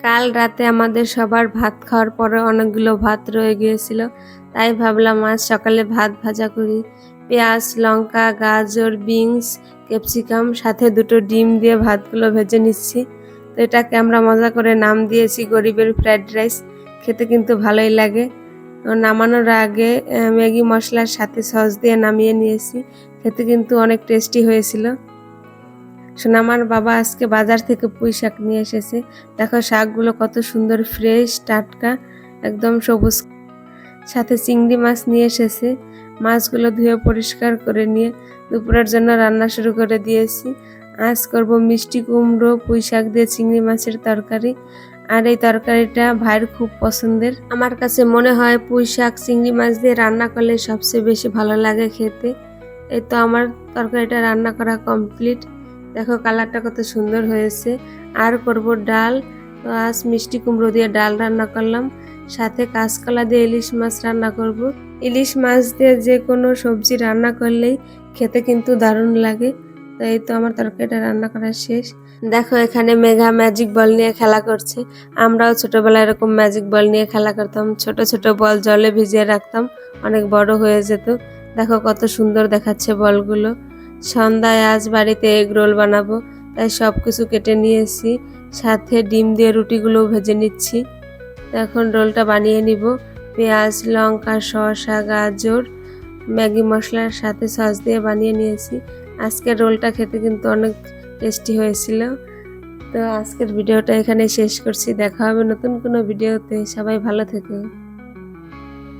কাল রাতে আমাদের সবার ভাত খাওয়ার পরে অনেকগুলো ভাত রয়ে গিয়েছিল, তাই ভাবলাম আজ সকালে ভাত ভাজা করি। পেঁয়াজ, লঙ্কা, গাজর, বিনস, ক্যাপসিকাম সাথে 2টো ডিম দিয়ে ভাতগুলো ভেজে নিচ্ছি। তো এটাকে আমরা মজা করে নাম দিয়েছি গরিবের ফ্রাইড রাইস। খেতে কিন্তু ভালোই লাগে। নামানোর আগে ম্যাগি মশলার সাথে সস দিয়ে নামিয়ে নিয়েছি। খেতে কিন্তু অনেক টেস্টি হয়েছিল। সোনামার বাবা আজকে বাজার থেকে পুঁই শাক নিয়ে এসেছে। দেখো শাকগুলো কত সুন্দর, ফ্রেশ, টাটকা, একদম সবুজ। সাথে চিংড়ি মাছ নিয়ে এসেছে। মাছগুলো ধুয়ে পরিষ্কার করে নিয়ে দুপুরের জন্য রান্না শুরু করে দিয়েছি। আজ করব মিষ্টি কুমড়ো, পুঁই শাক দিয়ে চিংড়ি মাছের তরকারি। আর এই তরকারিটা ভাইয়ের খুব পছন্দের। আমার কাছে মনে হয় পুঁই শাক চিংড়ি মাছ দিয়ে রান্না করলে সবচেয়ে বেশি ভালো লাগে খেতে। এই তো আমার তরকারিটা রান্না করা কমপ্লিট। দেখো কালারটা কত সুন্দর হয়েছে। আর করব ডাল। তো আজ মিষ্টি কুমড়ো দিয়ে ডাল রান্না করলাম, সাথে কাঁচকলা দিয়ে ইলিশ মাছ রান্না করব। ইলিশ মাছ দিয়ে যে কোনো সবজি রান্না করলেই খেতে কিন্তু দারুণ লাগে। তো এই তো আমার তরকারিটা রান্না করা শেষ। দেখো এখানে মেঘা ম্যাজিক বল নিয়ে খেলা করছে। আমরাও ছোটবেলায় এরকম ম্যাজিক বল নিয়ে খেলা করতাম। ছোট ছোট বল জলে ভিজিয়ে রাখতাম, অনেক বড় হয়ে যেত। দেখো কত সুন্দর দেখাচ্ছে বলগুলো। সন্ধ্যায় আজ বাড়িতে এগ রোল বানাবো, তাই সব কিছু কেটে নিয়েছি। সাথে ডিম দিয়ে রুটিগুলোও ভেজে নিচ্ছি। এখন রোলটা বানিয়ে নিব। পেঁয়াজ, লঙ্কা, শসা, গাজর, ম্যাগি মশলার সাথে সস দিয়ে বানিয়ে নিয়েছি। আজকের রোলটা খেতে কিন্তু অনেক টেস্টি হয়েছিল। তো আজকের ভিডিওটা এখানে শেষ করছি। দেখা হবে নতুন কোনো ভিডিওতে। সবাই ভালো থেকো।